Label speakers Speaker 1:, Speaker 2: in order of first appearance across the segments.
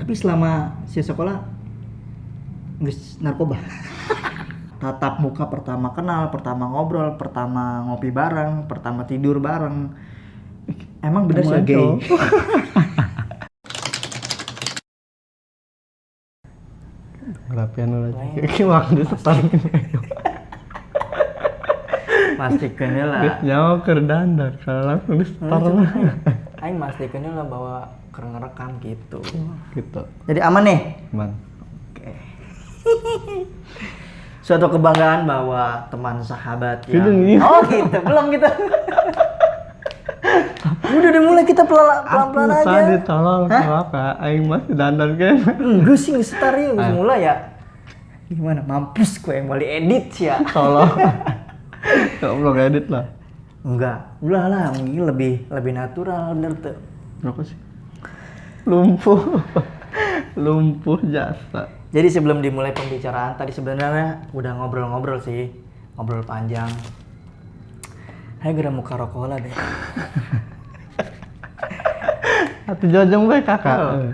Speaker 1: Tapi selama si sekolah geus narkoba. Tatap muka pertama kenal, pertama ngobrol, pertama ngopi bareng, pertama tidur bareng. Emang bener sih gay.
Speaker 2: Rapian lagi. Waktu setar.
Speaker 1: Pastikan lah.
Speaker 2: Geus nyawa keur dandar kalau langsung setar.
Speaker 1: Aing pastikan lah bahwa keur ngerekam gitu.
Speaker 2: Gitu.
Speaker 1: Jadi aman nih.
Speaker 2: Man.
Speaker 1: Oke. Suatu kebanggaan bahwa teman sahabat yang
Speaker 2: Gitu.
Speaker 1: Oh gitu, belum gitu. Udah dimulai kita pelan-pelan aja.
Speaker 2: Tadi tolong apa? Aing masih dandar kan.
Speaker 1: Enggak sih ngestar ya, mulai ya. Gimana? Mampus gue yang mau edit sih ya.
Speaker 2: Tolong. Enggak belum edit lah.
Speaker 1: Enggak, udah lah, mungkin lebih natural bener tuh.
Speaker 2: Berapa sih? Lumpuh jasa.
Speaker 1: Jadi sebelum dimulai pembicaraan tadi sebenarnya udah ngobrol-ngobrol sih, ngobrol panjang. Hai gerak muka rokok lah deh.
Speaker 2: Atuh jojong bae kakak.
Speaker 1: Oh.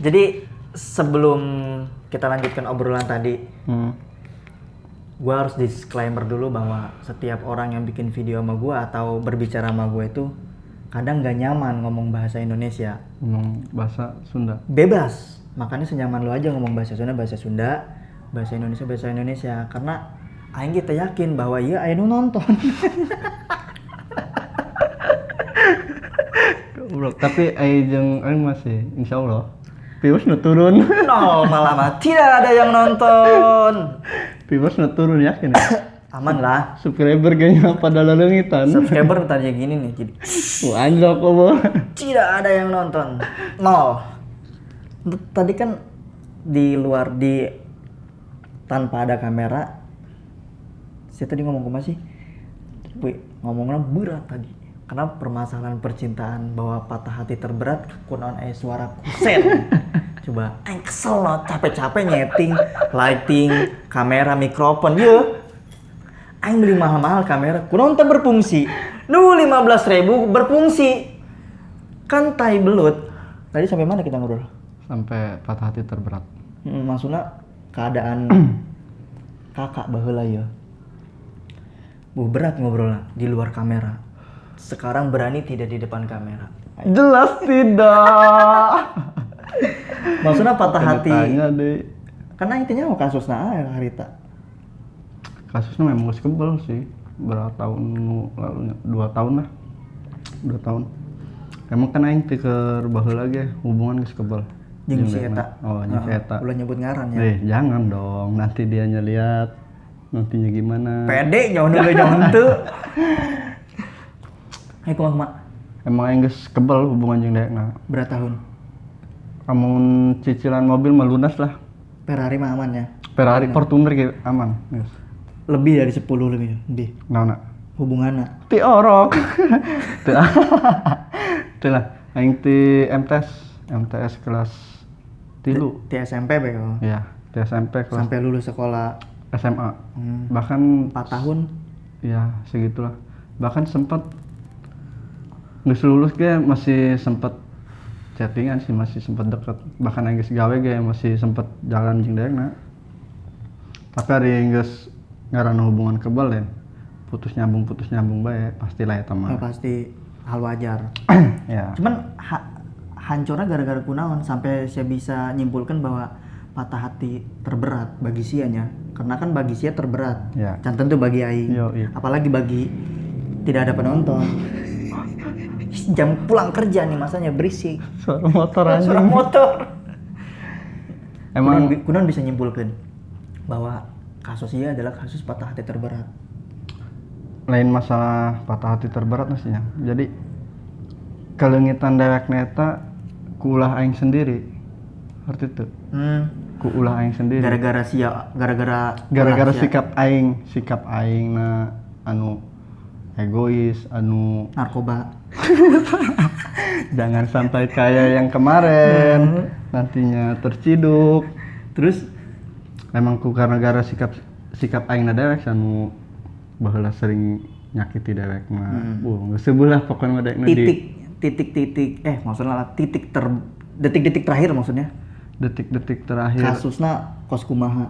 Speaker 1: Jadi sebelum kita lanjutkan obrolan tadi, gue harus disclaimer dulu bahwa setiap orang yang bikin video sama gue atau berbicara sama gue itu kadang gak nyaman ngomong bahasa Indonesia.
Speaker 2: Ngomong bahasa Sunda.
Speaker 1: Bebas, makanya senyaman lo aja ngomong bahasa Sunda, bahasa Indonesia. Karena aing kita yakin bahwa iya aing nonton.
Speaker 2: Tapi aing masih insyaallah viewers nu turun.
Speaker 1: No, malah mah tidak ada yang nonton.
Speaker 2: Viewers nu turun yakin ya.
Speaker 1: Aman lah.
Speaker 2: Subscriber kayaknya pada leungitan.
Speaker 1: Subscriber tadi gini nih, jadi
Speaker 2: Anjlok kok.
Speaker 1: tidak ada yang nonton. Nol. Tadi kan di luar tanpa ada kamera. Saya tadi ngomong kemana sih? Ngomongnya berat tadi. Karena permasalahan percintaan bahwa patah hati terberat kunaon suara kusen. Coba aing kesel loh, capek-capek nyeting, lighting, kamera, mikrofon. Ye. Aing beli mahal-mahal kamera, kunaon teh berfungsi. Nu 15.000 berfungsi. Kan tai belut. Tadi sampai mana kita ngobrol?
Speaker 2: Sampai patah hati terberat.
Speaker 1: Maksudnya keadaan kakak baheula ya. Berat ngobrolnya di luar kamera. Sekarang berani tidak di depan kamera.
Speaker 2: Jelas tidak.
Speaker 1: Maksudnya patah hati.
Speaker 2: Tanya deh.
Speaker 1: Karena intinya mau kasusnya harita.
Speaker 2: Kasusnya memang geus kebal sih. Berapa tahun lalunya? 2 tahun lah. 2 tahun. Emang kan aing teu keur baheula ge hubungan geus kebal.
Speaker 1: Jeung si eta.
Speaker 2: Oh, jeung si eta.
Speaker 1: Ulah nyebut ngaran ya.
Speaker 2: Jangan dong. Nanti dia lihat nantinya gimana.
Speaker 1: Pede nyawa nu jangan teu. Hai kumaha?
Speaker 2: Emang aing geus kebal hubungan jeung daekna.
Speaker 1: Berapa tahun?
Speaker 2: Amun cicilan mobil mah lunas lah.
Speaker 1: Ferrari mah aman ya.
Speaker 2: Ferrari Fortuner ge aman, geus.
Speaker 1: Lebih dari 10 lebih.
Speaker 2: Naonna?
Speaker 1: Hubunganna.
Speaker 2: Ti orok. Teu lah. Aing ti MTS kelas 3.
Speaker 1: Di SMP be kalau.
Speaker 2: Iya, di SMP kelas
Speaker 1: Sampai lulus sekolah
Speaker 2: SMA. Bahkan
Speaker 1: 4 tahun.
Speaker 2: Ya, segitulah. Bahkan sempat geus lulus ge masih sempat chattingan sih, masih sempat deket. Bahkan aing geus gawe ge masih sempat jalan jeung daekna. Tapi ari geus ngaranna hubungan kebal ya. Putus nyambung bae, pastilah eta mah.
Speaker 1: Pasti hal wajar.
Speaker 2: Ya.
Speaker 1: Cuman hancurnya gara-gara kunaon sampai saya bisa nyimpulkan bahwa patah hati terberat bagi sianya. Karena kan bagi sia terberat.
Speaker 2: Ya.
Speaker 1: Dan tentu bagi aing.
Speaker 2: Iya.
Speaker 1: Apalagi bagi tidak ada penonton. Jam pulang kerja nih masanya berisik.
Speaker 2: Suara motor anjing.
Speaker 1: Suara motor.
Speaker 2: Emang
Speaker 1: kunaon bisa nyimpulkan bahwa kasus ieu adalah kasus patah hati terberat.
Speaker 2: lain masalah patah hati terberat mestinya. Jadi kelengitan dewekna eta ku ulah aing sendiri. Arti itu. Ku ulah aing sendiri.
Speaker 1: Gara-gara
Speaker 2: sikap aing na anu egois, anu
Speaker 1: narkoba.
Speaker 2: Jangan sampai kayak yang kemarin nantinya terciduk. Terus memang ku karena gara sikap aing na dewek anu baheula sering nyakiti dewek mah. Geus sebelah pokoknya dewek na
Speaker 1: detik-detik terakhir maksudnya
Speaker 2: detik-detik terakhir
Speaker 1: Kasusna kos kumaha?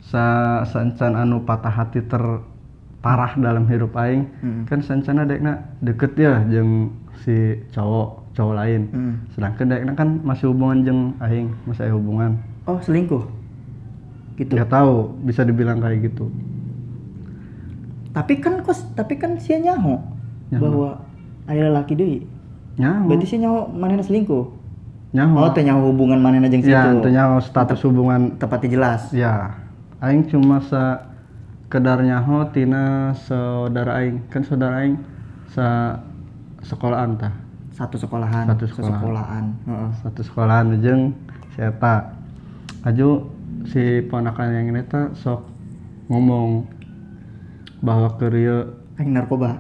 Speaker 2: saencan anu patah hati terparah dalam hidup aing kan saencana dekna deket ya jeung si cowok lain. Sedangkan dekna kan masih hubungan jeung aing, masih aya hubungan.
Speaker 1: Oh, selingkuh. Gitu.
Speaker 2: Nggak tahu, bisa dibilang kayak gitu.
Speaker 1: Tapi kan sia nyaho bahwa aya lalaki deui.
Speaker 2: Nyaho.
Speaker 1: Berarti sia nyaho manehna selingkuh.
Speaker 2: Nyaho.
Speaker 1: Oh, teh nyaho hubungan manehna jeung situ.
Speaker 2: Ya, teu nyaho status hubungan.
Speaker 1: Tepatnya jelas.
Speaker 2: Ya, aing cuma sekedar nyaho tina saudara aing. Kan saudara aing sekolahan tah.
Speaker 1: Satu sekolahan. Heeh.
Speaker 2: Satu sekolahan jeung si eta. Aju si ponakan yang ini teh sok ngomong bahwa keur
Speaker 1: Aing narkoba.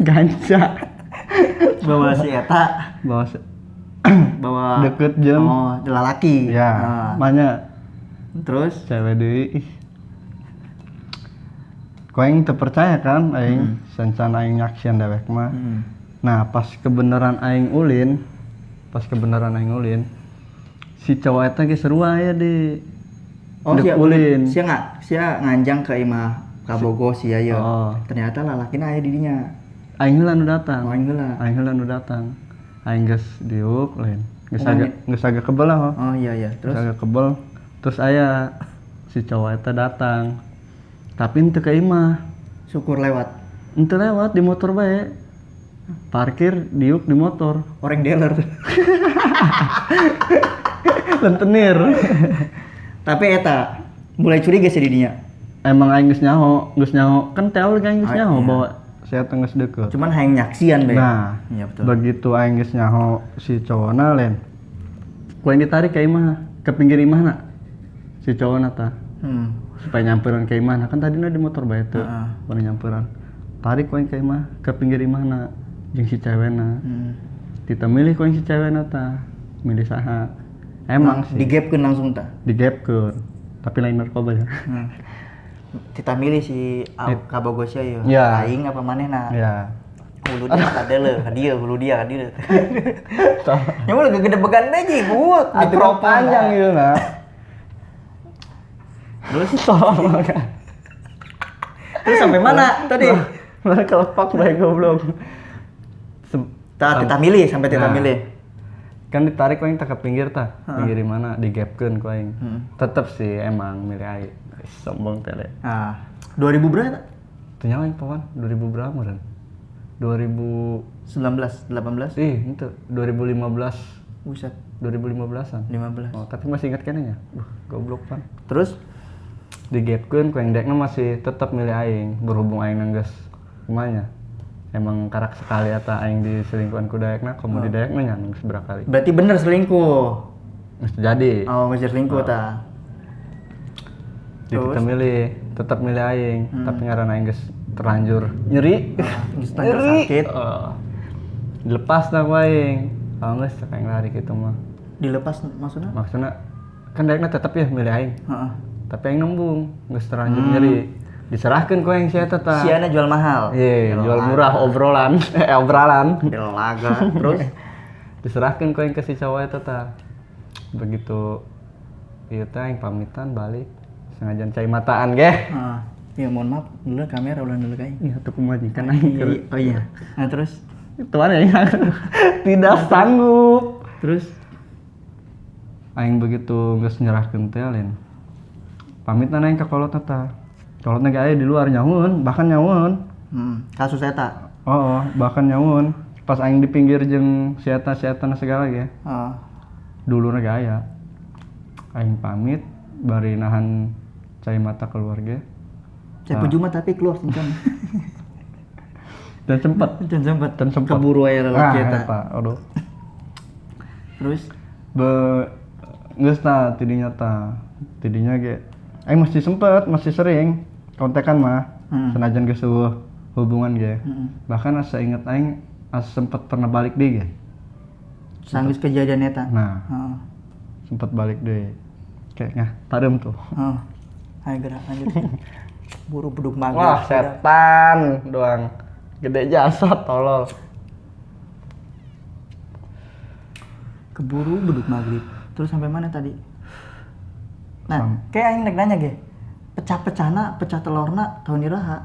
Speaker 2: ganja.
Speaker 1: Bahwa si eta bahwa
Speaker 2: Deket jeung
Speaker 1: lalaki.
Speaker 2: ya, banyak
Speaker 1: Terus
Speaker 2: cewek deui. Ku aing teu percaya kan aing sancan aing nyaksian dewek mah. Nah, pas kebenaran aing ulin, si cowok eta ge sarua aya di
Speaker 1: sia
Speaker 2: ulin.
Speaker 1: Sia nganjang ke imah Kabogo sia ye.
Speaker 2: Oh.
Speaker 1: Ternyata lalakina aya di dinya.
Speaker 2: Aing heula nu datang.
Speaker 1: Oh, aing heula.
Speaker 2: Aing geus diuk lain. Geus agak kebel lah.
Speaker 1: Oh iya.
Speaker 2: Terus agak kebel. Terus aya si cowok eta datang. Tapi henteu ka imah.
Speaker 1: Syukur lewat.
Speaker 2: Henteu lewat di motor bae. Parkir diuk di motor.
Speaker 1: Orang dealer.
Speaker 2: Lentenir.
Speaker 1: Tapi eta mulai curiga sih di dinya.
Speaker 2: Emang aing geus nyaho kan teori aing geus nyaho
Speaker 1: iya.
Speaker 2: bahwa saya tengah deket.
Speaker 1: Cuman hayang nyaksian be.
Speaker 2: Nah,
Speaker 1: iya betul.
Speaker 2: begitu aing geus nyaho si cowona lain. Ku aing ditarik ka imah, ke pinggir imahna. Si cowona tah. Supaya nyamperan ke imahna, kan tadina di motor bae teu. Baru nyamperan. Tarik ku aing ka imah, ke pinggir imahna jeung si cewena. Kita milih ku aing si cewena tah. Milih saha? Emang sih
Speaker 1: digepkeun langsung tah.
Speaker 2: digepkeun. Tapi lain narkoba ya.
Speaker 1: Kita milih si Kabogo sia ye.
Speaker 2: Ya.
Speaker 1: Aing apa manehna?
Speaker 2: Ya.
Speaker 1: Hulu dia ka deuleu, ka dieu, hulu dia ka dieu. Nya mah gede began deui buat
Speaker 2: Atuh panjang ieu na.
Speaker 1: Terus Terus sampai mana tadi?
Speaker 2: Mana kelepak bae goblok.
Speaker 1: Kita milih sampai kita
Speaker 2: Nah.
Speaker 1: milih.
Speaker 2: Kan ditarik ku aing teh ke pinggir tah. Pinggir di mana? Digepkeun ku aing. Tetep sih emang milih aing. Sombong teh.
Speaker 1: Nah, 2000 berapa?
Speaker 2: Teu nyawa aing pawan 2000 berapa meureun?
Speaker 1: 19, 18?
Speaker 2: Itu 2015.
Speaker 1: Buset,
Speaker 2: 2015-an.
Speaker 1: 15.
Speaker 2: Oh, tapi masih ingat kan ya? Goblok pan.
Speaker 1: Terus
Speaker 2: Digepkeun ku aing dekna masih tetep milih aing berhubung aing geus kumanya. Emang karak sekali eta aing diselingkuhan ku daekna, komo di daekna nya geus berapa kali.
Speaker 1: berarti bener selingkuh.
Speaker 2: Geus jadi.
Speaker 1: Oh, ngejar selingkuh tah.
Speaker 2: Jadi kita milih, tetap milih aing, tapi ngaran aing geus terlanjur nyeri.
Speaker 1: Geus sakit.
Speaker 2: Dilepas dah ku aing. Kalau geus cek aing lari kitu mah.
Speaker 1: Dilepas maksudnya?
Speaker 2: Maksudna kan daekna tetep ya milih aing.
Speaker 1: Heeh.
Speaker 2: Tapi aing nembung, geus terlanjur nyeri. Diserahkeun ku aing si eta tah.
Speaker 1: Siana jual mahal.
Speaker 2: Iya, jual murah obrolan. Obrolan.
Speaker 1: Laga. Terus
Speaker 2: Diserahkeun ku aing ke si cowok eta tah. Begitu ieu teh aing pamitan balik. Sengajan cai mataan ge.
Speaker 1: Ya mohon maaf, dulu kamera ulah dulu kayak.
Speaker 2: Iya tuh kumajikan aing.
Speaker 1: Oh iya. Nah terus
Speaker 2: Itu kan aing tidak sanggup.
Speaker 1: terus
Speaker 2: Aing begitu geus nyerahkeun teh lain. Pamitan aing ka kolot eta. Kolotna ge aya di luar nyaun, bahkan nyaun.
Speaker 1: kasus eta.
Speaker 2: Oh, bahkan nyaun. Pas aing di pinggir jeung si eta segala ge. Dulurna ge aya. Aing pamit bari nahan cai mata keluar ge.
Speaker 1: Saya pujuma tapi keluar sencan.
Speaker 2: Dan sempat
Speaker 1: Keburu aya lalaki eta.
Speaker 2: Aduh.
Speaker 1: Terus
Speaker 2: Geus tah tidinya ge aing masih sering kontekan mah senajan geus hubungan ge. Bahkan asa inget aing asa sempat pernah balik deui ge.
Speaker 1: Sanggeus kejadian eta.
Speaker 2: Nah. Sempat balik deui. Kayaknya tadeum tuh.
Speaker 1: Ayo gerak lanjut. Buru beduk maghrib.
Speaker 2: Wah, setan doang. Gede jasa tolol.
Speaker 1: Keburu beduk maghrib. Terus sampai mana tadi? Nah, kayak aing nek nanya ge. Pecah telurna tahun iraha?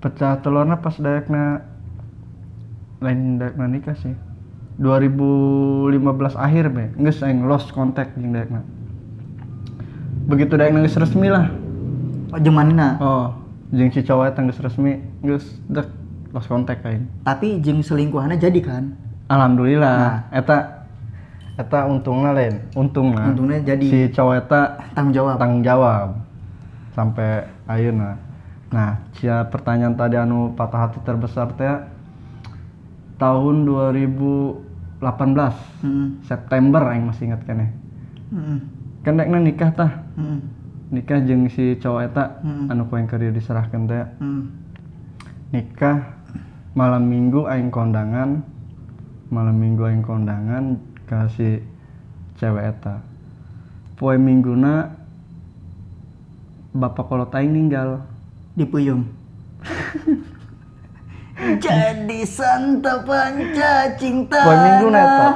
Speaker 2: Pecah telurna pas daekna lain daekna nikah sih. 2015 akhir be. Geus aing lost contact jeung daekna. Begitu daekna geus resmi lah.
Speaker 1: Oh, jeung manehna.
Speaker 2: Oh, jeung si cowok eta geus resmi, geus dek lost contact aing.
Speaker 1: Tapi jeung selingkuhanna jadi kan?
Speaker 2: Alhamdulillah. Eta untungna lain.
Speaker 1: Untungnya jadi.
Speaker 2: Si cowok eta
Speaker 1: Tanggung
Speaker 2: jawab sampai ayeuna. Nah, cia pertanyaan tadi anu patah hati terbesar teh tahun 2018 September aing masih inget keneh. Kan dekna nikah tah. Nikah jeung si cowok eta anu ku keur diserahkeun teh. Nikah malam Minggu aing kondangan ka si cewek eta. Poe Mingguna bapak kolot aing ninggal
Speaker 1: di puyung. Jadi santapan cacing tanah.
Speaker 2: Poe Mingguna eta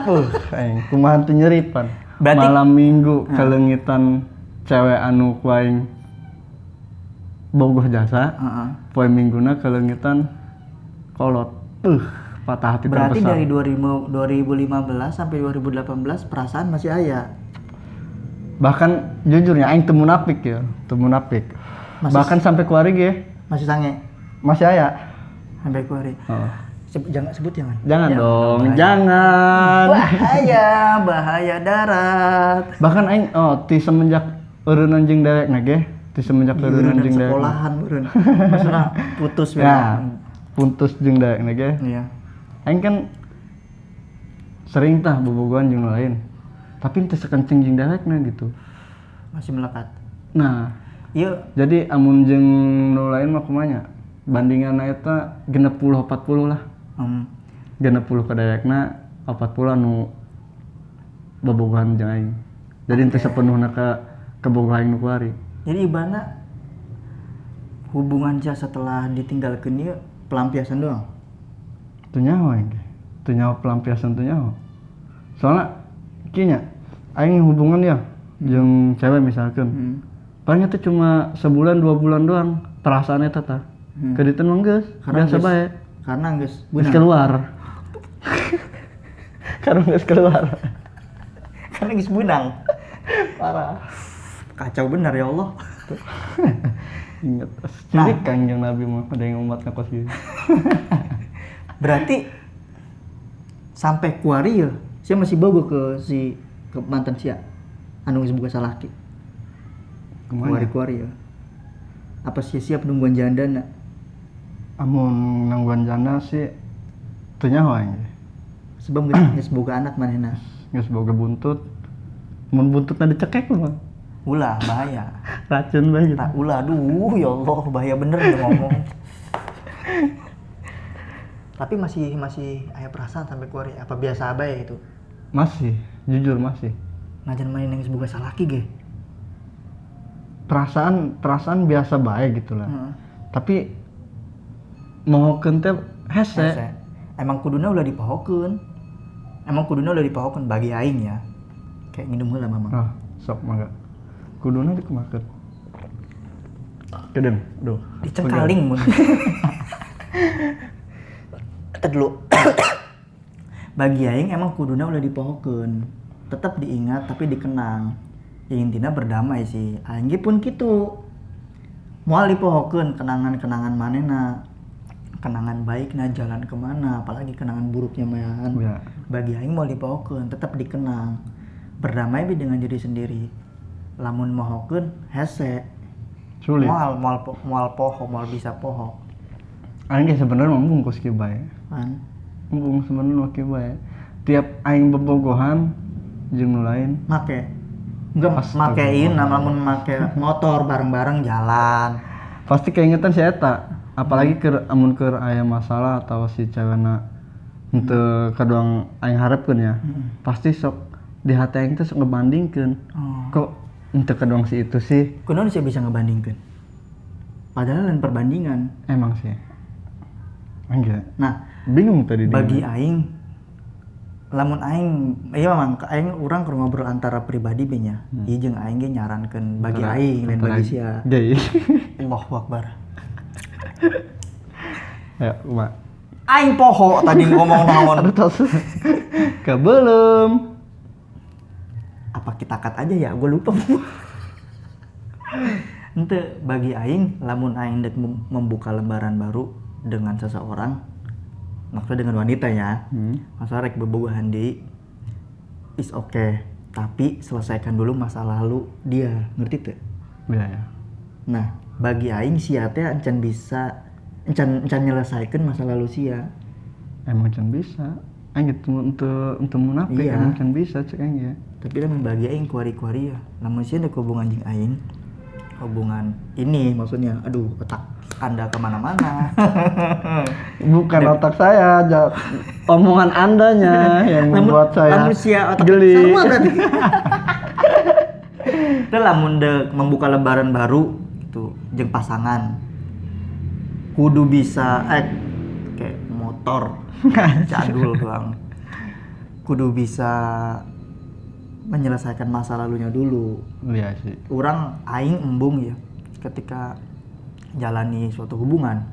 Speaker 2: aing kumaha teu nyeripan.
Speaker 1: Berarti
Speaker 2: malam Minggu kalengitan cewek anu ku aing bogoh jasa. Poe Mingguna kalengitan kolot. Patah hati
Speaker 1: berarti
Speaker 2: terbesar.
Speaker 1: dari 2015 sampai 2018 perasaan masih aya.
Speaker 2: Bahkan jujurnya aing teu munafik ya, bahkan sampai kuari ge
Speaker 1: masih sange.
Speaker 2: Masih aya.
Speaker 1: Sampai kuari. Jangan sebut
Speaker 2: Jangan dong, jangan.
Speaker 1: Bahaya darat.
Speaker 2: Bahkan aing ti semenjak eureun jeung dewekna ge,
Speaker 1: sekolahan meureun. Maksudna putus
Speaker 2: ya. Putus jeung dewekna ge.
Speaker 1: Iya.
Speaker 2: Aing kan sering tah bobogohan jeung lain. Tapi teu sakenceng jeung dewekna gitu.
Speaker 1: Masih melekat.
Speaker 2: Nah,
Speaker 1: iya.
Speaker 2: Jadi amun jeung nu lain mah kumaha? Bandinganna eta 60-40 lah. 60 ka dewekna, 40 anu bobogohan jeung aing. Jadi teu sapenuhna ka bogoh aing nu kuari.
Speaker 1: Jadi ibaratna hubungan cia setelah ditinggalkeun ieu pelampiasan doang.
Speaker 2: Teu nyaho aing. Teu nyaho pelampiasan teu nyaho. Soalna kieu nya aing hubungan ya jeung cewek misalkan. Paling teh cuma sebulan 2 bulan doang perasaan eta tah. Kediteun mah geus biasa bae.
Speaker 1: Karena geus
Speaker 2: keluar. Karena geus keluar.
Speaker 1: Karena geus bunang. Parah. Kacau benar ya Allah.
Speaker 2: Ingat cilik Kanjeng Nabi mah ada yang umatna kos gitu. Berarti
Speaker 1: sampai kuari ya, saya masih bogo ke mantan sia anu geus boga salaki. Kuari ya. Apa sih siap nungguan jandana?
Speaker 2: Amun nungguan janda sih teu nyaho aing.
Speaker 1: Sebab geus boga anak manehna.
Speaker 2: Geus boga buntut. Mun buntutna dicekek mah
Speaker 1: ulah bahaya.
Speaker 2: Racun bae gitu.
Speaker 1: Ulah aduh ya Allah bahaya bener dia ngomong. Tapi masih aya perasaan sampai kuari apa biasa bae itu?
Speaker 2: Masih, jujur masih.
Speaker 1: Ngajan main yang boga salaki ge.
Speaker 2: Perasaan biasa bae gitulah. Tapi mohokeun teh hese.
Speaker 1: Emang kuduna ulah dipohokeun. Bagi aing ya. Kayak nginum heula mamang.
Speaker 2: Sok mangga. Kuduna dikumakeun. Kedeng, aduh.
Speaker 1: Dicengkaling mun. Eta dulu. Bagi aing emang kuduna ulah dipohokeun. Tetap diingat tapi dikenang. Ya intina berdamai sih. Aing ge pun kitu. Moal dipohokeun kenangan-kenangan manehna. Kenangan baikna jalan kemana, apalagi kenangan buruknya mayan.
Speaker 2: Ya.
Speaker 1: Bagi aing moal dipohokeun tetap dikenang. Berdamai dengan diri sendiri. Lamun mohokeun hese.
Speaker 2: Sulit.
Speaker 1: Moal bisa poho.
Speaker 2: Aing ge sebenarnya membungkus kieu bae. Embung sebenarnya kieu bae. Tiap aing bobogohan jeung nu lain
Speaker 1: enggak makein namun make motor bareng-bareng jalan.
Speaker 2: Pasti keingetan si eta. Apalagi amun keur aya masalah atau si cewekna henteu kadoang aing harepkeun ya. Pasti sok di hati aing teh sok ngebandingkeun. Kok henteu kadoang si itu sih.
Speaker 1: Kunaon sih bisa ngebandingkeun? Padahal lain perbandingan.
Speaker 2: Emang sih. Enggak.
Speaker 1: Nah,
Speaker 2: bingung tadi
Speaker 1: bagi aing lamun aing iya memang aing urang keur ngobrol antara pribadi be nya. Ieu jeung aing ge nyarankeun bagi aing lain bagi sia.
Speaker 2: Jadi.
Speaker 1: Allahu Akbar.
Speaker 2: Ya, Uma.
Speaker 1: Aing poho tadi ngomong naon.
Speaker 2: Aduh, tos. Belum.
Speaker 1: Apa kita cut aja ya? Gue lupa. Ente bagi aing lamun aing dek membuka lembaran baru dengan seseorang, maksudnya dengan wanita ya. Masa rek bebogohan deui is okay, tapi selesaikan dulu masa lalu dia, ngerti tuh?
Speaker 2: Iya ya.
Speaker 1: Nah, bagi aing sia teh encan bisa encan nyelesaikan masa lalu sia.
Speaker 2: Emang can bisa. Aing itu untuk munafik
Speaker 1: Iya.
Speaker 2: emang can bisa cek aing ya.
Speaker 1: Tapi lamun bagi aing kuari-kuari ya. Lamun sia ada hubungan jeung aing, hubungan ini maksudnya, aduh otak Anda kemana-mana.
Speaker 2: Bukan otak saya, omongan Andanya yang membuat saya
Speaker 1: lamun sia otak
Speaker 2: geli.
Speaker 1: sama berarti. Itu lamun dek membuka lembaran baru gitu jeung pasangan kudu bisa kayak motor jadul doang. Kudu bisa menyelesaikan masa lalunya dulu.
Speaker 2: Iya sih.
Speaker 1: Orang aing embung ya ketika jalani suatu hubungan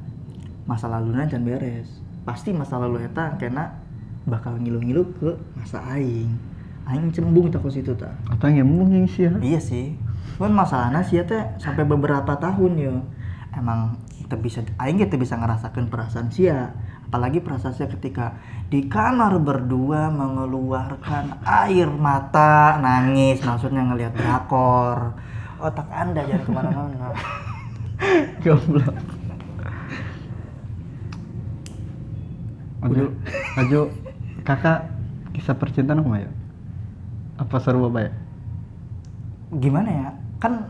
Speaker 1: masa lalunya can beres, pasti masa lalu eta kena bakal ngilu-ngilu ke masa aing cembung tak ke situ tak.
Speaker 2: Atau ngembung yang sih ya.
Speaker 1: Iya sih, cuman masalahnya sih teh sampai beberapa tahun ya emang kita bisa aing kita bisa ngerasakan perasaan sia, apalagi perasaan sia ketika di kamar berdua mengeluarkan air mata nangis, maksudnya ngelihat drakor. Otak Anda jangan kemana-mana.
Speaker 2: Goblok. Aju, kakak kisah percintaan apa ya? Apa seru apa ya?
Speaker 1: Gimana ya? Kan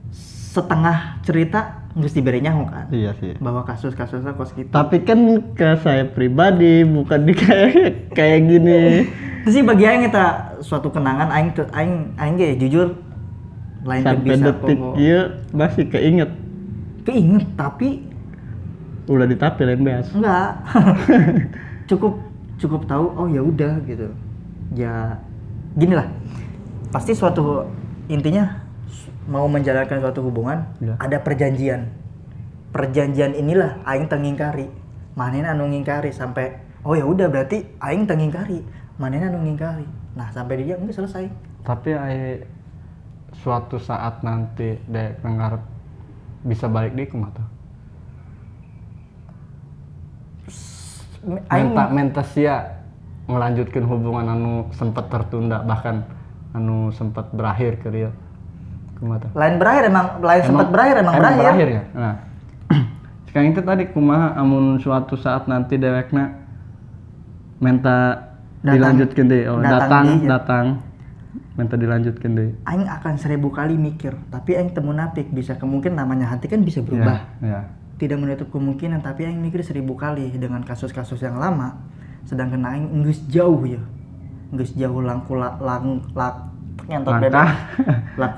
Speaker 1: setengah cerita geus dibere nyaho kan.
Speaker 2: Iya sih.
Speaker 1: Bahwa kasus-kasusnya kos gitu.
Speaker 2: Tapi kan ke saya pribadi bukan di kayak gini.
Speaker 1: Terus sih bagi aing eta suatu kenangan aing ge jujur lain teu
Speaker 2: Sampai
Speaker 1: bisa
Speaker 2: detik
Speaker 1: poho.
Speaker 2: ieu masih keinget.
Speaker 1: Keinget tapi
Speaker 2: Udah ditapi lain beas.
Speaker 1: enggak. cukup tahu oh ya udah gitu. Ya gini lah. Pasti suatu intinya mau menjalankan suatu hubungan
Speaker 2: Ya.
Speaker 1: ada perjanjian. Perjanjian inilah aing teu ngingkari. Manehna anu ngingkari sampai oh ya udah berarti aing teu ngingkari. Manehna anu ngingkari. Nah, sampai dia enggak selesai.
Speaker 2: Tapi suatu saat nanti dek ngarep bisa balik di kumaha tuh? Menta sia melanjutkan hubungan anu sempat tertunda bahkan anu sempat berakhir ke dia kumaha tuh?
Speaker 1: Lain berakhir emang sempat berakhir emang berakhir.
Speaker 2: Ya. Nah, sekarang itu tadi kumaha amun suatu saat nanti dewekna menta dilanjutkan deh. Oh, datang. Minta dilanjutkan deh.
Speaker 1: Aing akan 1000 kali mikir, tapi aing teu munafik, bisa kemungkinan namanya hati kan bisa berubah.
Speaker 2: Ya.
Speaker 1: Tidak menutup kemungkinan, tapi aing mikir 1000 kali dengan kasus-kasus yang lama. Sedangkan aing geus jauh ya. Geus jauh laku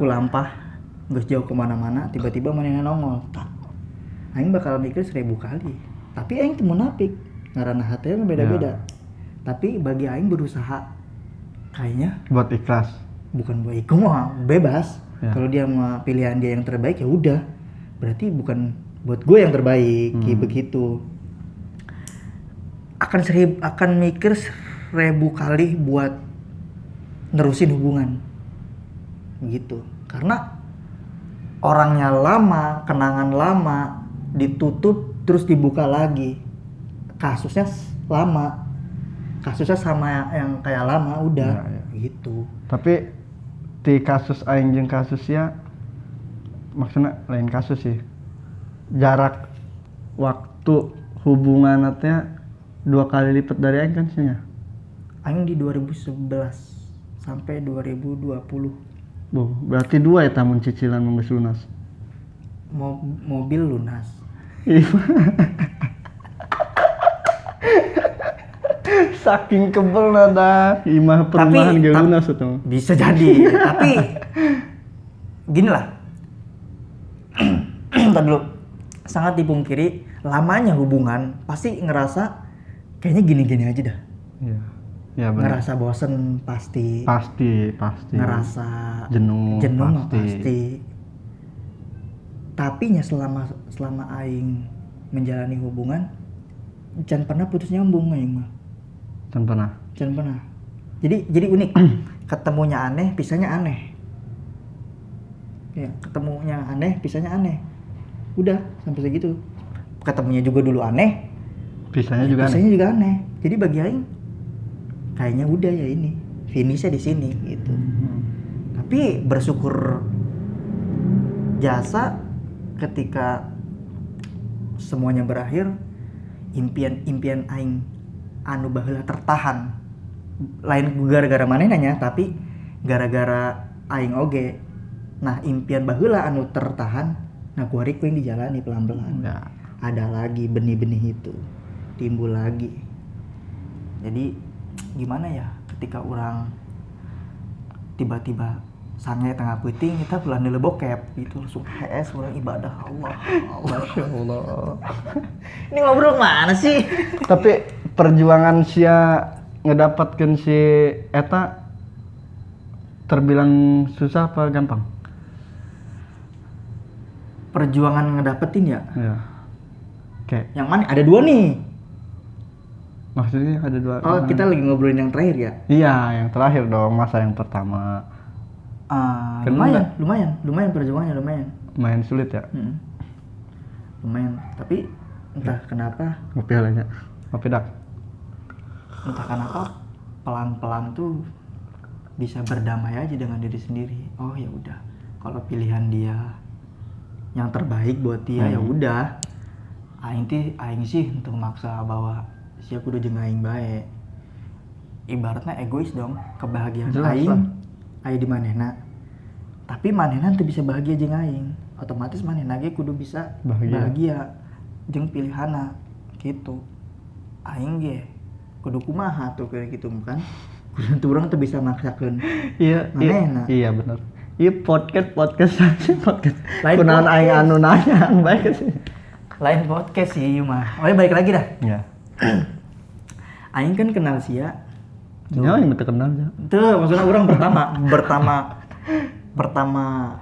Speaker 1: lampah. Geus jauh kemana-mana, tiba-tiba manehna nongol. Tak. Aing bakal mikir 1000 kali. Tapi aing teu munafik. Ngaranna hatinya beda-beda. Tapi bagi aing berusaha kayaknya
Speaker 2: Buat ikhlas.
Speaker 1: bukan buat Iko mah bebas.
Speaker 2: Ya.
Speaker 1: Kalau dia mau pilihan dia yang terbaik ya udah. Berarti bukan buat gue yang terbaik, kayak begitu. Akan mikir 1000 kali buat nerusin hubungan. Gitu. Karena orangnya lama, kenangan lama, ditutup terus dibuka lagi. Kasusnya lama. Kasusnya sama yang kayak lama udah gitu.
Speaker 2: Tapi di kasus aing jeung kasus ya maksudnya lain kasus sih. Jarak waktu hubungan teh 2 kali lipat dari aing kan sih nya.
Speaker 1: Aing di 2011 sampai 2020.
Speaker 2: Berarti 2 ya tamun cicilan geus lunas.
Speaker 1: Mobil lunas.
Speaker 2: Saking kebel nada imah perumahan ge lunas tuh.
Speaker 1: Bisa jadi, tapi gini lah. Entar dulu. Sangat dipungkiri lamanya hubungan pasti ngerasa kayaknya gini-gini aja dah.
Speaker 2: Iya. Ya, benar.
Speaker 1: Ngerasa bosen pasti.
Speaker 2: Pasti.
Speaker 1: Ngerasa
Speaker 2: Jenuh
Speaker 1: mah
Speaker 2: pasti.
Speaker 1: pasti. Tapi nya selama aing menjalani hubungan can pernah putus nyambung aing mah.
Speaker 2: Can pernah.
Speaker 1: Jadi unik. Ketemunya aneh, pisahnya aneh. Ya, ketemunya aneh, pisahnya aneh. Udah sampai segitu. Ketemunya juga dulu aneh,
Speaker 2: Pisahnya juga
Speaker 1: pisahnya
Speaker 2: aneh.
Speaker 1: juga aneh. Jadi bagi aing kayaknya udah ya ini, finishnya di sini gitu. Tapi bersyukur jasa ketika semuanya berakhir, impian aing anu baheula tertahan. Lain gara-gara manehna, tapi gara-gara aing oge. Nah, impian baheula anu tertahan, nah kuari yang dijalani pelan-pelan.
Speaker 2: Ya.
Speaker 1: Ada lagi benih-benih itu timbul lagi. Jadi gimana ya ketika orang tiba-tiba sange tengah puting kita pulang di bokep gitu langsung HS orang ibadah Allah.
Speaker 2: Masya Allah.
Speaker 1: Ini ngobrol mana sih?
Speaker 2: Tapi perjuangan sia ngedapatkan si eta terbilang susah apa gampang?
Speaker 1: Perjuangan ngedapetin ya.
Speaker 2: Ya. Kayak
Speaker 1: Yang mana? Ada dua nih.
Speaker 2: maksudnya ada dua.
Speaker 1: Oh, kita lagi ngobrolin yang terakhir ya.
Speaker 2: Iya, yang terakhir dong, masa yang pertama. Kan
Speaker 1: Lumayan perjuangannya lumayan.
Speaker 2: Main sulit ya.
Speaker 1: Lumayan. Tapi entah kenapa,
Speaker 2: Ngopi halanya. Ngopi dak.
Speaker 1: entah kenapa pelan-pelan tuh bisa berdamai aja dengan diri sendiri. Oh ya udah, kalau pilihan dia yang terbaik buat dia ya udah. Aing sih untuk maksa bahwa sia kudu jeung aing bae. Ibaratnya egois dong, kebahagiaan
Speaker 2: Jelas
Speaker 1: aing
Speaker 2: lah.
Speaker 1: aya di manehna. Tapi manehna teu bisa bahagia jeung aing. Otomatis manehna ge kudu bisa bahagia jeung pilihanna gitu. Aing ge kudu kumaha tuh kayak gitu kan. Kudu urang teu bisa maksakeun. Manehna.
Speaker 2: Iya benar. Iya podcast
Speaker 1: Lain
Speaker 2: kunaon aing
Speaker 1: podcast.
Speaker 2: anu nanya baik sih.
Speaker 1: Lain podcast sih ieu mah. Oh, balik lagi dah.
Speaker 2: Ya.
Speaker 1: Aing kan kenal sia.
Speaker 2: Ya, yang teu kenal ya.
Speaker 1: Tuh, maksudnya orang pertama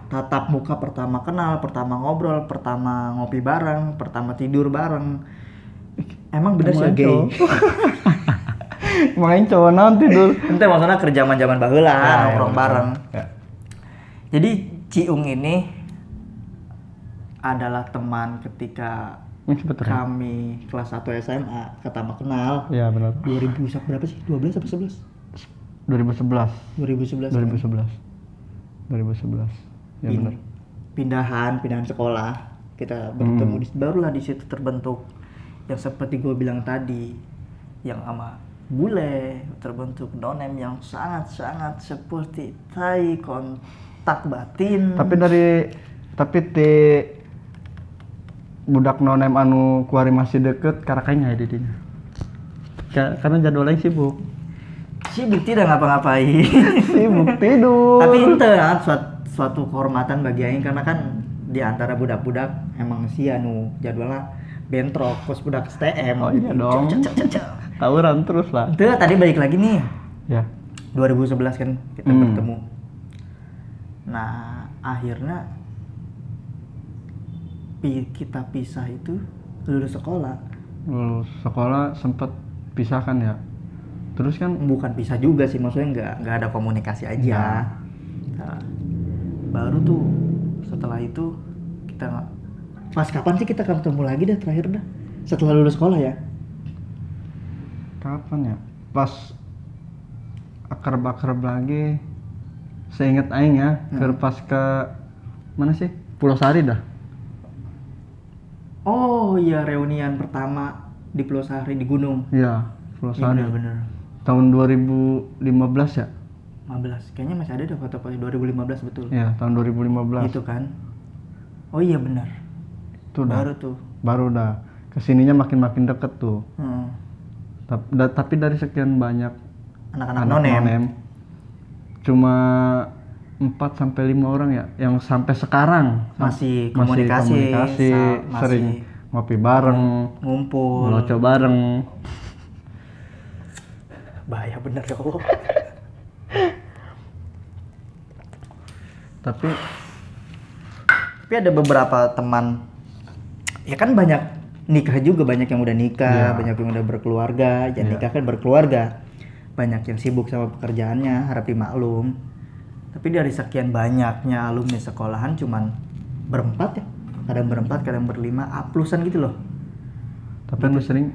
Speaker 1: tatap muka, pertama kenal, pertama ngobrol, pertama ngopi bareng, pertama tidur bareng. Emang bener sih gay.
Speaker 2: Main cowok naon tidur.
Speaker 1: Ente maksudnya kerja zaman baheula nongkrong bareng.
Speaker 2: Ya.
Speaker 1: Jadi Ciung ini adalah teman ketika
Speaker 2: Betul.
Speaker 1: kami kelas 1 SMA pertama kenal.
Speaker 2: Iya benar.
Speaker 1: 2000 berapa sih? 12 apa 11?
Speaker 2: 2011.
Speaker 1: 2011.
Speaker 2: 2011. Ya benar.
Speaker 1: Pindahan sekolah kita bertemu barulah di situ terbentuk yang seperti gue bilang tadi, yang sama bule terbentuk nonem yang sangat seperti tai kontak batin.
Speaker 2: Tapi ti budak nonem anu kuari masih deket karakanya ya didinya. Karena jadwalnya sibuk
Speaker 1: tidak ngapa-ngapain.
Speaker 2: Sibuk tidur.
Speaker 1: Tapi itu suatu kehormatan bagi aing karena kan di antara budak-budak emang si anu jadwalnya bentrok kos budak STM.
Speaker 2: Oh iya dong. Tawuran terus lah.
Speaker 1: Itu tadi balik lagi nih.
Speaker 2: Ya.
Speaker 1: 2011 kan kita bertemu. Nah, akhirnya kita pisah itu lulus sekolah.
Speaker 2: Lulus sekolah sempet pisahkan ya. Terus kan
Speaker 1: Bukan pisah juga sih, maksudnya nggak ada komunikasi aja. Nah, baru tuh setelah itu kita pas kapan sih kita ketemu lagi dah terakhir dah? Setelah lulus sekolah ya?
Speaker 2: kapan ya? Pas akrab-akrab lagi. Seinget aing ya, pas ke mana sih? Pulau Sari dah.
Speaker 1: Oh iya, reunian pertama di Pulau Sari di gunung.
Speaker 2: Iya, Pulau Sari.
Speaker 1: Bener.
Speaker 2: Tahun 2015 ya?
Speaker 1: 15. Kayaknya masih ada foto-foto 2015 betul.
Speaker 2: Iya, tahun 2015.
Speaker 1: Itu kan. Oh iya benar.
Speaker 2: Itu dah.
Speaker 1: Baru tuh.
Speaker 2: Baru dah. Kesininya makin deket tuh. Tapi dari sekian banyak
Speaker 1: Anak-anak
Speaker 2: anak
Speaker 1: nonem.
Speaker 2: nonem, cuma 4-5 orang ya yang sampai sekarang
Speaker 1: Masih komunikasi, masih
Speaker 2: sering ngopi bareng,
Speaker 1: ngumpul.
Speaker 2: ngelocok bareng.
Speaker 1: bahaya bener ya Allah.
Speaker 2: Tapi
Speaker 1: Ada beberapa teman, ya kan banyak nikah juga, banyak yang udah nikah,
Speaker 2: Iya.
Speaker 1: banyak yang udah berkeluarga. Jangan
Speaker 2: Iya.
Speaker 1: nikah kan berkeluarga. Banyak yang sibuk sama pekerjaannya, harap dimaklum. Tapi dari sekian banyaknya alumni sekolahan cuman berempat ya, kadang berempat, kadang berlima, A+an gitu loh.
Speaker 2: tapi anu sering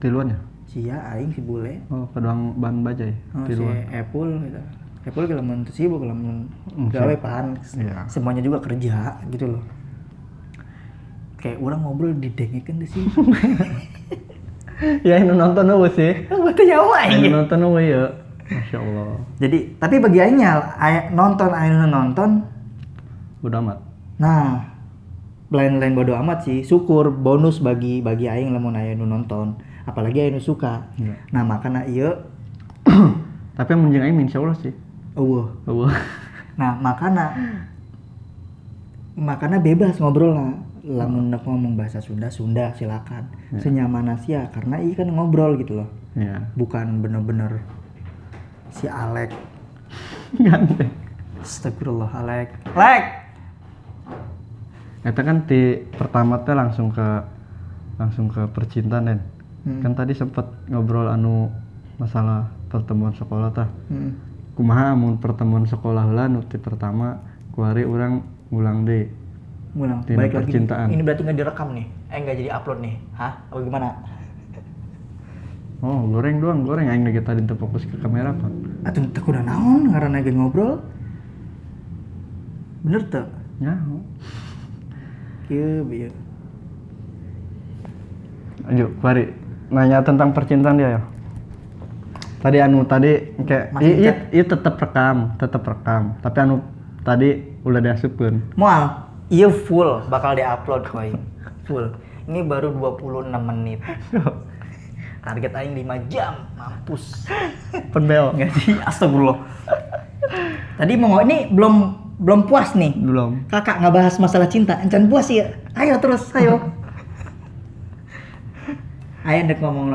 Speaker 2: tiluan ya.
Speaker 1: Sia, aing, si bule,
Speaker 2: Oh, kedoang bahan bajai
Speaker 1: si
Speaker 2: tiluan.
Speaker 1: Epul gitu. Epul kalau mau sibuk, kalau mau
Speaker 2: Oke.
Speaker 1: gawe pan,
Speaker 2: Iya.
Speaker 1: semuanya juga kerja gitu loh. Kayak orang ngobrol didengekeun deh sih.
Speaker 2: Ya ini nonton eueuh sih.
Speaker 1: Buat nyawa
Speaker 2: Ini
Speaker 1: aing.
Speaker 2: nonton eueuh ya. Masya Allah.
Speaker 1: Jadi, tapi bagi aing nya nonton.
Speaker 2: Udah amat.
Speaker 1: Nah, lain-lain bodo amat sih. Syukur bonus bagi aing lamun aya nu nonton. Apalagi aya nu suka.
Speaker 2: Iya.
Speaker 1: Nah, makana ieu
Speaker 2: Tapi yang menjeng aing insya Allah sih.
Speaker 1: eueuh.
Speaker 2: Eueuh.
Speaker 1: Nah, makana bebas ngobrol lah. Lamun nek ngomong bahasa Sunda silakan.
Speaker 2: Ya.
Speaker 1: Senyaman sia karena iya kan ngobrol gitu loh.
Speaker 2: Iya.
Speaker 1: Bukan bener-bener si Alek.
Speaker 2: Ganteng.
Speaker 1: Astagfirullah, Alek. Lek.
Speaker 2: Eta kan di pertama teh langsung ke percintaan Den. Kan tadi sempat ngobrol anu masalah pertemuan sekolah tah. Kumaha amun pertemuan sekolah heula nu ti pertama kuari urang ngulang deui.
Speaker 1: Ngulang.
Speaker 2: Tina
Speaker 1: Balik lagi.
Speaker 2: percintaan.
Speaker 1: Ini berarti nggak direkam nih? Nggak jadi upload nih? Hah? Apa gimana?
Speaker 2: Oh, goreng aing lagi tadi teu fokus ke kamera Pak.
Speaker 1: Atuh teu kudu naon ngaranna ge ngobrol. Bener teu?
Speaker 2: Ya.
Speaker 1: Kieu bieu.
Speaker 2: Ayo, kuari nanya tentang percintaan dia ya. Tadi kayak
Speaker 1: Masih
Speaker 2: iya tetap rekam. Tapi anu tadi udah diasupkeun.
Speaker 1: Moal, iya full bakal diupload koy. Full. Ini baru 26 menit. Target aing 5 jam, mampus.
Speaker 2: Pendel.
Speaker 1: Enggak sih, astagfirullah. Tadi mau ini belum puas nih.
Speaker 2: Belum.
Speaker 1: Kakak nggak bahas masalah cinta, encan puas ya. Ayo terus, ayo. Ayo ndek ngomong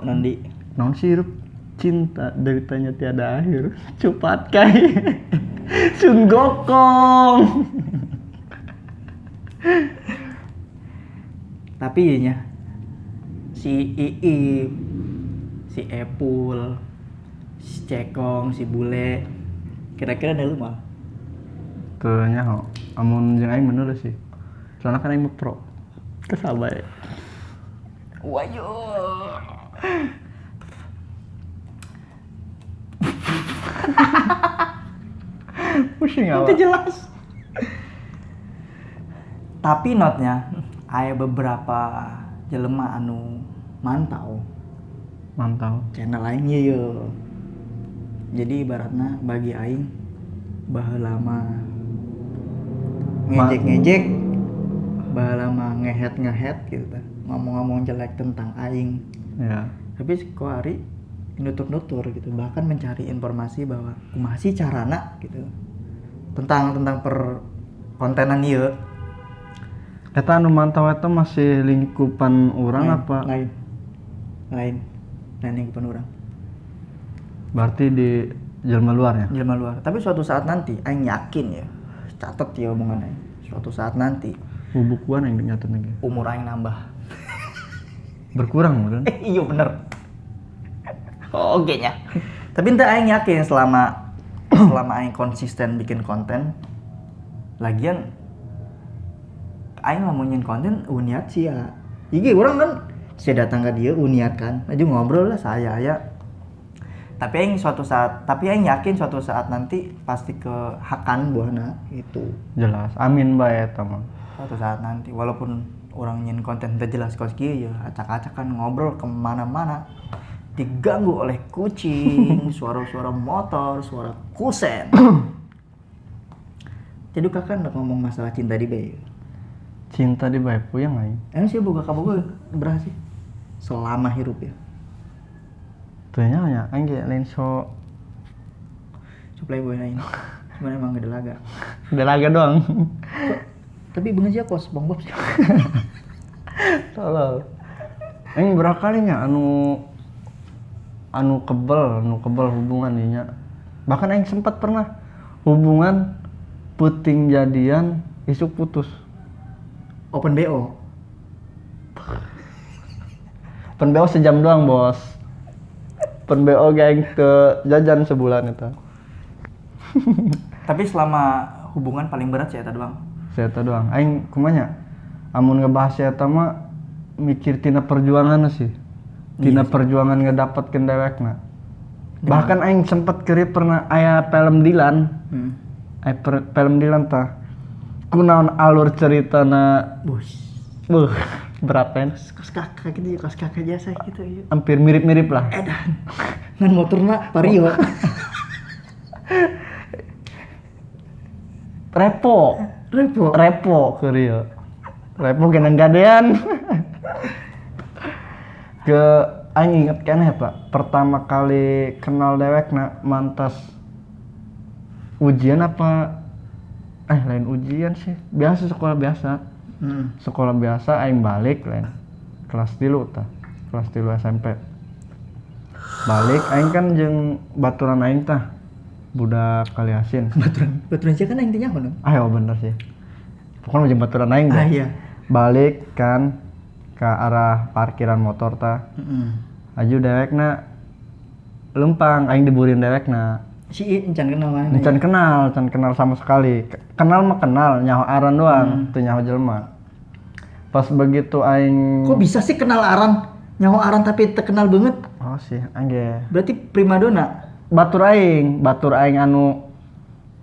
Speaker 1: nondi.
Speaker 2: Naon sih hirup cinta deritanya tiada akhir. Cepat kai. Sun Gokong.
Speaker 1: Tapi nya si Iip, si Epul, si Cekong, si Bule, kira-kira ada lu mah?
Speaker 2: Teu nyaho. Amun jeung aing bener sih. Soalnya kan aing mah pro. Kesabae.
Speaker 1: Wayo.
Speaker 2: Pusing
Speaker 1: Itu
Speaker 2: awak.
Speaker 1: jelas. Tapi notnya aya beberapa jelema anu mantau
Speaker 2: Mantap.
Speaker 1: channel aing ye. Jadi ibaratna bagi aing baheula mah ngejek-ngejek, baheula mah ngehet gitu tah. Ngomong-ngomong jelek tentang aing.
Speaker 2: Ya.
Speaker 1: Tapi si Koari nutur-nutur gitu, bahkan mencari informasi bahwa kumaha sih carana gitu. Tentang kontenan ieu.
Speaker 2: Eta anu mantau eta masih lingkupan orang apa?
Speaker 1: Lain lingkupan orang.
Speaker 2: Berarti di jelma luarnya.
Speaker 1: Jelma luar. Tapi suatu saat nanti aing yakin ya. Catet ya omongan aing. Suatu saat nanti
Speaker 2: Bukuan yang nyatet lagi.
Speaker 1: umur aing nambah.
Speaker 2: Berkurang kan?
Speaker 1: Iya bener. Oke nya. Tapi ente aing yakin selama aing konsisten bikin konten, lagian aing lamun konten uniat sih ya. Iki orang kan saya datang ke dia uniat kan. Aja ngobrol lah saya ya. Tapi aing yakin suatu saat nanti pasti ke hakan buahna itu.
Speaker 2: Jelas. Amin bae eta mah.
Speaker 1: Suatu saat nanti walaupun orang nyin konten teu jelas kos kieu ya, acak-acakan ngobrol kemana-mana diganggu oleh kucing, suara-suara motor, suara kusen. Jadi kakak ndak ngomong masalah cinta di bae.
Speaker 2: Cinta di bae puyang aing.
Speaker 1: Emang sih boga kaboga berhasil selama hirup ya.
Speaker 2: Teu nya aing ge lain so
Speaker 1: Playboy lain. Cuman emang gede laga.
Speaker 2: udah laga doang.
Speaker 1: Tapi bener sih kos SpongeBob sih.
Speaker 2: Tolol. Aing berapa kalinya anu anu kebel hubungan nya. Bahkan aing sempat pernah hubungan puting jadian isuk putus.
Speaker 1: Open BO.
Speaker 2: Pen BO sejam doang, Bos. Pen BO geng ke jajan sebulan itu.
Speaker 1: Tapi selama hubungan paling berat sih eta doang.
Speaker 2: Saya tahu doang. Aing kumanya amun ngebahas eta mah mikir tina perjuangan sih. Tina perjuangan ngedapatkeun dewekna. Bahkan aing sempet kiri pernah aya film Dilan. Film Dilan tah. Kunaon alur ceritana berapen?
Speaker 1: Kos kakak gitu, kos kakak jasa gitu ya.
Speaker 2: Hampir mirip-mirip lah.
Speaker 1: Edan. Ngan motorna Vario.
Speaker 2: Repo ke Rio. Repo genang gadean. Ke aing inget keneh Pak, pertama kali kenal dewekna mantas ujian apa lain ujian sih. Biasa sekolah biasa. Sekolah biasa aing balik lain. Kelas 3 tah. Kelas 3 SMP. Balik aing kan jeung baturan aing tah. Budak Kaliasin.
Speaker 1: Baturan sih kan aing teh nyaho.
Speaker 2: Ayo bener sih. Pokoknya jeung baturan aing deh.
Speaker 1: Iya.
Speaker 2: Balik kan ke arah parkiran motor tah. Aju dewekna lempang aing diburin dewekna.
Speaker 1: Si encan kenal mana?
Speaker 2: Encan kenal sama sekali. Kenal mah kenal, nyaho aran doang, teu nyaho jelema. Pas begitu aing
Speaker 1: Kok bisa sih kenal aran? Nyaho aran tapi terkenal banget.
Speaker 2: Oh sih, angge.
Speaker 1: Berarti primadona.
Speaker 2: Batur aing anu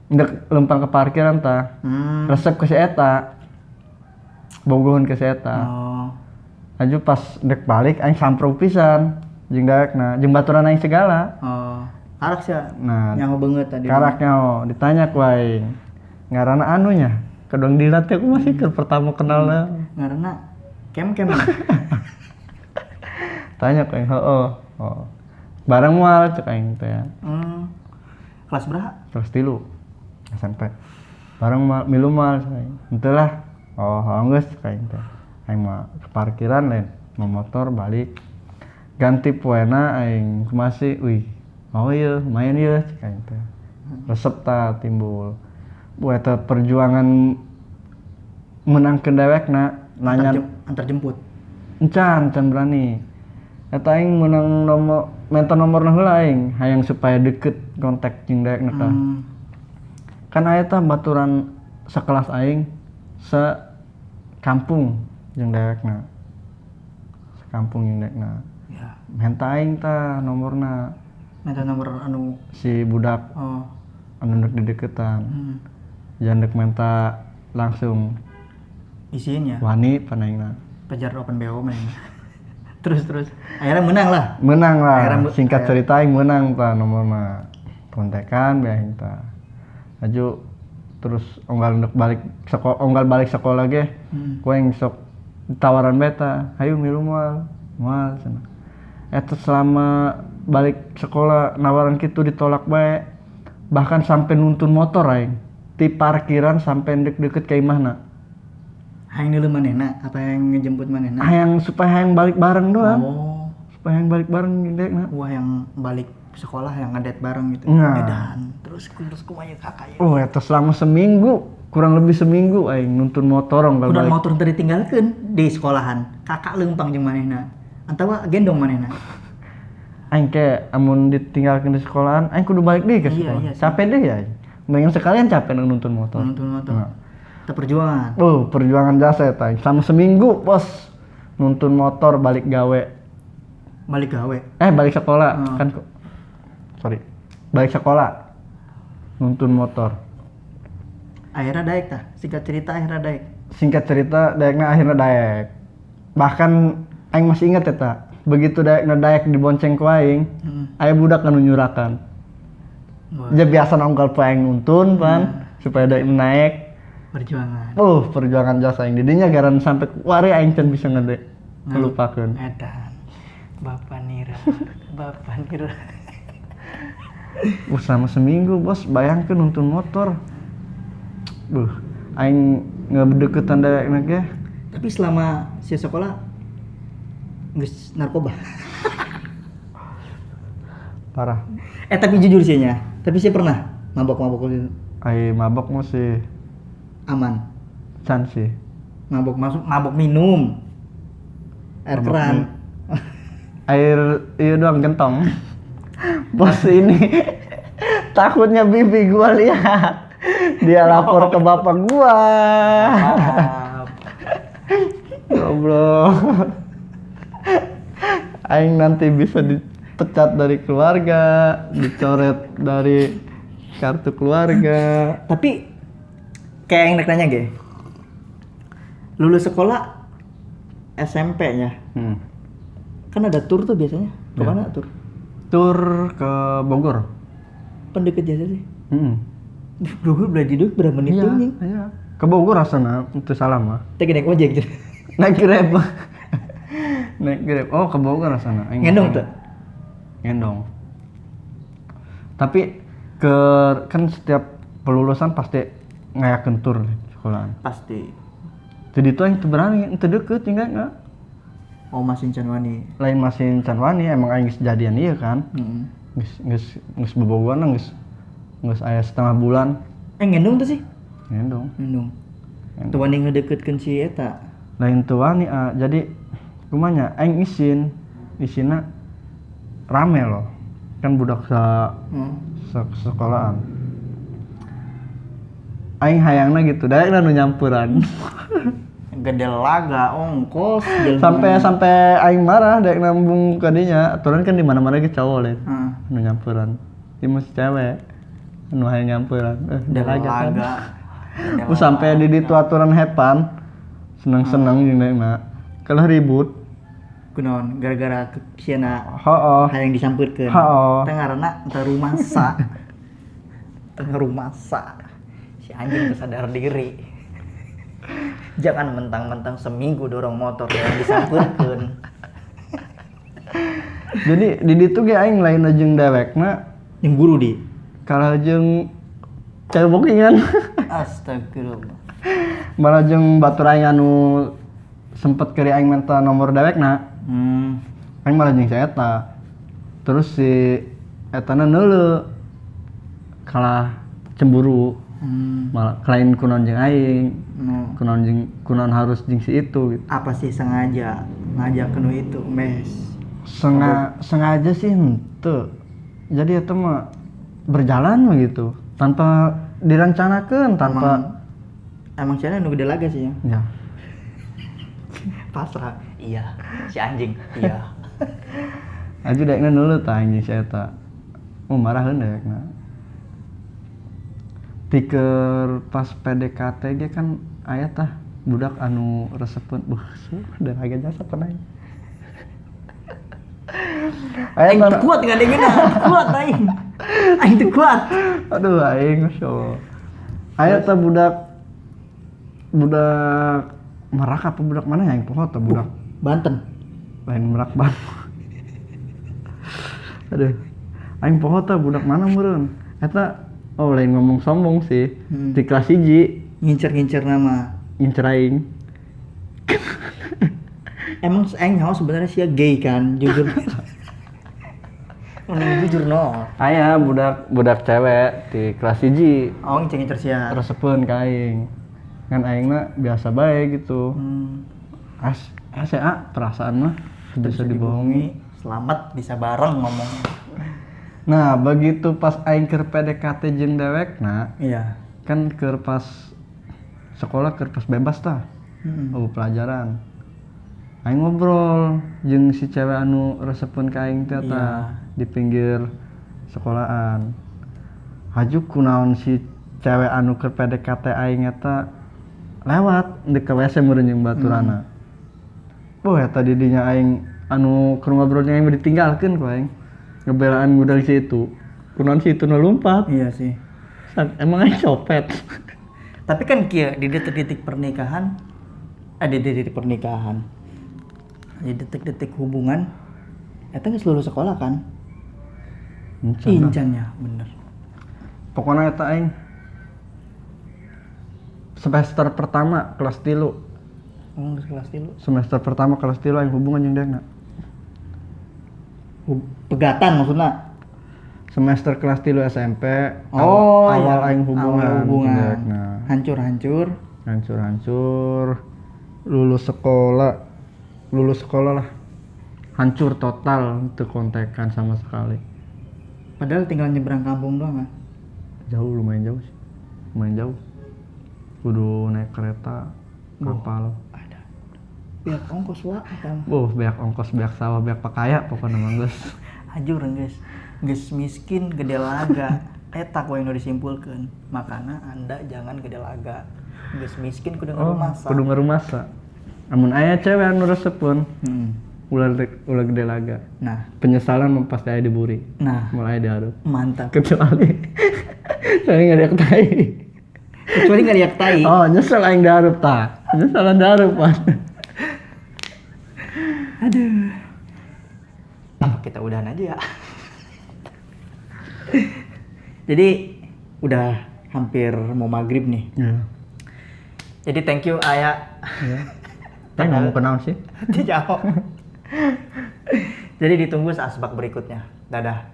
Speaker 2: ndek lempang ke parkiran tah. Resep ke si eta. Bogohun ke si eta.
Speaker 1: Oh.
Speaker 2: Aju pas dek balik aing samprog pisan jeung dewekna, jeung baturan aing segala.
Speaker 1: Oh. Karak sih.
Speaker 2: Nah,
Speaker 1: Nyaho banget tadi.
Speaker 2: karak nyaho, ditanya ku aing. Ngaranna anunya, kedong dilat teh aku masih ke pertama kenalna.
Speaker 1: Ngaranna kem.
Speaker 2: Tanya ku aing, heuh. Oh. Bareng moal cek aing teh.
Speaker 1: Kelas berapa?
Speaker 2: Kelas 3 SMP. Bareng milu moal cek aing. Henteu lah. Oh, geus cek aing teh. Aing mah ke parkiran lain, mau motor balik. Ganti poena aing masih oh iya, main ieu cek aing teh. Resep tah timbul. Bu eta perjuangan menangkeun dewekna nanya
Speaker 1: Antar jemput.
Speaker 2: encan berani. Eta aing menang minta nomorna heula aing, hayang supaya deket kontak jeung dewekna tah. Kan aya tah baturan sekelas aing sekampung jeung dewekna. Sekampung jeung dewekna.
Speaker 1: Ya.
Speaker 2: Minta aing tah nomorna.
Speaker 1: Minta nomor anu
Speaker 2: Si budak anu dek di deketan. Jangan dek minta langsung
Speaker 1: isinya.
Speaker 2: wani panaingna.
Speaker 1: Kejar open BO main. Terus. Akhirnya menang lah.
Speaker 2: Menang lah.
Speaker 1: Akhirnya
Speaker 2: Singkat cerita aing menang tah nomorna. Kontekan bae aing tah. Aju terus onggal balik sekolah ge. Ku aing sok tawaran beta, hayu milu moal cenah. Eta selama balik sekolah nawaran kitu ditolak bae. Bahkan sampai nuntun motor aing. Ti parkiran sampai deket ka imahna.
Speaker 1: Hayang nilu manehna, apa yang ngejemput manehna?
Speaker 2: Supaya hayang balik bareng doang.
Speaker 1: Oh.
Speaker 2: Supaya hayang balik bareng dekna.
Speaker 1: Wah, yang balik sekolah yang ngedet bareng gitu.
Speaker 2: Nah.
Speaker 1: Edan. Terus kumaha kakak ya.
Speaker 2: Oh, eta selama seminggu, kurang lebih seminggu aing nuntun motor onggal
Speaker 1: Udah
Speaker 2: balik.
Speaker 1: motor teu ditinggalkeun di sekolahan. Kakak leumpang jeung manehna. Antawa gendong manehna.
Speaker 2: Aing ke amun ditinggalkeun di sekolahan, aing kudu balik deui ke sekolah.
Speaker 1: Iya,
Speaker 2: Capek deh ya. Mendingan sekalian capek nuntun motor.
Speaker 1: Nuntun motor.
Speaker 2: Nah.
Speaker 1: Kita perjuangan.
Speaker 2: Perjuangan jasa eta aing. Selama seminggu, Bos. Nuntun motor balik gawe.
Speaker 1: Balik gawe.
Speaker 2: Balik sekolah kan. Sorry. Balik sekolah. Nuntun motor.
Speaker 1: Akhirnya daek tah. Singkat cerita akhirnya daek.
Speaker 2: Singkat cerita daekna akhirnya daek. Bahkan aing masih ingat eta. Begitu daekna daek dibonceng ku aing, aya budak anu nyurakan. Dia biasa nongkol aing nuntun pan supaya daek naik.
Speaker 1: Perjuangan.
Speaker 2: Perjuangan jasa aing didinya garan sampai wari aing can bisa ngede. Melupakeun.
Speaker 1: Edan. Bapak Nira.
Speaker 2: Selama seminggu, Bos, bayangkeun nuntun motor. Aing ngedeketan daekna ge.
Speaker 1: Tapi selama si sekolah geus narkoba.
Speaker 2: parah.
Speaker 1: Tapi jujur sih nya, tapi sih pernah mabok itu
Speaker 2: Ai mabok masih
Speaker 1: aman.
Speaker 2: can sih.
Speaker 1: Mabok minum air
Speaker 2: Mabok
Speaker 1: keran.
Speaker 2: Air iya doang gentong. Bos ini takutnya bibi gua lihat. Dia lapor ke bapak gua.
Speaker 1: Maaf.
Speaker 2: Goblok. Aing nanti bisa dipecat dari keluarga, dicoret dari kartu keluarga.
Speaker 1: Tapi kayak yang nanya ge. Lulus sekolah SMP-nya. Kan ada tur tuh biasanya.
Speaker 2: Ya.
Speaker 1: Kemana tur?
Speaker 2: Tur ke Bogor.
Speaker 1: Pendeket aja sih.
Speaker 2: Hmm.
Speaker 1: Bogor berarti duduk berapa menit tuh anjing?
Speaker 2: Iya. Ke Bogor rasanya, itu salah mah.
Speaker 1: Kita naik ojek gitu.
Speaker 2: Naik Grab. Naik Grab. Oh, ke Bogor rasanya.
Speaker 1: Ngendong tuh.
Speaker 2: Ngendong. Tapi kan setiap pelulusan pasti ngayakeun tur sekolahan.
Speaker 1: Pasti.
Speaker 2: Jadi itu yang berani, itu deket tinggal nggak.
Speaker 1: Oh, Masin Canwani.
Speaker 2: Lain masih Canwani emang aing geus jadian ieu kan. Geus bobogohan geus aya setengah bulan.
Speaker 1: Ngendong tuh sih.
Speaker 2: Ngendong.
Speaker 1: Ngendong. Tuh wani ngedeketkeun si eta.
Speaker 2: Lain tuh wani jadi kumanya aing isinna rame loh. Kan budak sekolahan. Aing hayangna gitu, daekna nu nyampuran.
Speaker 1: Gede laga ongkos
Speaker 2: sampai aing marah daek nambung ka dinya. Aturan kan di mana-mana ge cowok lain. Nu nyampuran. Ieu mah cewek. Nu hayang nyampuran.
Speaker 1: Gede laga.
Speaker 2: Sampai di ditu aturan hepan. Seneng-seneng jeung daekna. Kalau ribut
Speaker 1: kunaon gara-gara kesiana
Speaker 2: hooh
Speaker 1: hayang disampeurkeun.
Speaker 2: Hooh.
Speaker 1: Teh ngaranna teu rumasa. Teu rumasa. Si anjing teu sadar diri. Jangan mentang-mentang seminggu dorong motor yang disampeurkeun.
Speaker 2: Jadi di ditu ge aing lain jeung dewekna
Speaker 1: Yang guru di.
Speaker 2: kalau jeung cewek bookingan.
Speaker 1: Astagfirullah.
Speaker 2: Malah jeung batur aing anu sempet keri aing minta nomor dewekna. Aing malah jeung si eta. Terus si etana neuleuh kalah cemburu. Malah lain kunaon jeung aing. Kunaon harus jeung si itu gitu.
Speaker 1: Apa sih sengaja ngajak kenu itu mes?
Speaker 2: Sengaja sih henteu. Jadi eta mah berjalan begitu tanpa direncanakan, tanpa
Speaker 1: emang cenah nu gede laga sih ya.
Speaker 2: Ya.
Speaker 1: Pasrah. Iya, si anjing. Iya.
Speaker 2: Aju daekna neuleuh tah anjing si eta. Maraheun daekna. Tiker pas PDKT ge kan aya tah budak anu resepeun. Udah agak jasa pernah.
Speaker 1: Aing teu kuat ngadengeunna. Kuat aing. Aing teu kuat.
Speaker 2: Aduh aing masyaallah. Aya tah budak Merak apa budak mana yang poho tah budak
Speaker 1: Banten.
Speaker 2: Lain Merak Banten. Aduh. Aing poho tah budak mana meureun. Eta lain ngomong sombong sih. Di kelas 1
Speaker 1: Ngincer-ngincer nama.
Speaker 2: ngincer aing.
Speaker 1: Emang aing nyaho sebenarnya sia gay kan, jujur. Jujur no.
Speaker 2: Aya budak cewek di kelas 1.
Speaker 1: Oh, ngincer-ngincer sia.
Speaker 2: Resepeun ka aing. Kan aingna biasa bae gitu. Perasaan mah bisa dibohongi.
Speaker 1: Selamat bisa bareng ngomongnya.
Speaker 2: Nah, begitu pas aing keur PDKT jeung dewekna,
Speaker 1: Iya.
Speaker 2: kan keur pas sekolah keur pas bebas tah. Pelajaran. Aing ngobrol jeung si cewek anu resepeun ka aing teh tah di pinggir sekolahan. Hajuk kunaon si cewek anu keur PDKT aing eta lewat di ke WC meureun jeung baturana. Eta di dinya aing anu keur ngobrolnya aing ditinggalkeun ku aing. Ngebelaan budak si itu. Kunaon si itu nu lompat.
Speaker 1: Iya sih.
Speaker 2: Emang aing copet.
Speaker 1: Tapi kan kieu di detik-detik pernikahan, di detik-detik hubungan, eta geus lulus sekolah kan? Incannya, bener.
Speaker 2: Pokoknya eta aing semester pertama kelas 3.
Speaker 1: Kelas 3.
Speaker 2: Semester pertama kelas 3 aing hubungan jeung dewekna.
Speaker 1: Pegatan maksudnya.
Speaker 2: semester kelas 3 SMP
Speaker 1: Oh,
Speaker 2: awal
Speaker 1: iya.
Speaker 2: aing hubungan.
Speaker 1: Awal hubungan.
Speaker 2: Cendekna.
Speaker 1: Hancur-hancur.
Speaker 2: Hancur lulus sekolah lah, hancur total, itu kontekan sama sekali.
Speaker 1: Padahal tinggal nyebrang kampung doang kan.
Speaker 2: Jauh, lumayan jauh sih, lumayan jauh, kudu naik kereta, kapal.
Speaker 1: Ada. Biar ongkos wa kan.
Speaker 2: Beak ongkos, beak sawah, beak pakaya pokoknya mah geus.
Speaker 1: Hajur guys. Geus miskin gede laga. Eta ku yang disimpulkeun. Makana Anda jangan gede laga. Geus miskin kudu ngarumasa.
Speaker 2: Kudu ngarumasa. Amun aya cewek anu resepun, ulah gede laga.
Speaker 1: Nah,
Speaker 2: Penyesalan mah pasti aya diburi.
Speaker 1: nah,
Speaker 2: Mulai diharup.
Speaker 1: mantap.
Speaker 2: Kecuali saya nggak ada tai.
Speaker 1: Kecuali enggak lihat tai.
Speaker 2: Oh, nyesel aing diharup ta. Nyesalan diharup mah.
Speaker 1: Aduh. Apa kita udahan aja ya? Jadi udah hampir mau maghrib nih.
Speaker 2: Iya.
Speaker 1: Jadi thank you Aya.
Speaker 2: Iya. Teh ngomong kenaon sih?
Speaker 1: Dijawab. Jadi ditunggu asbak berikutnya. Dadah.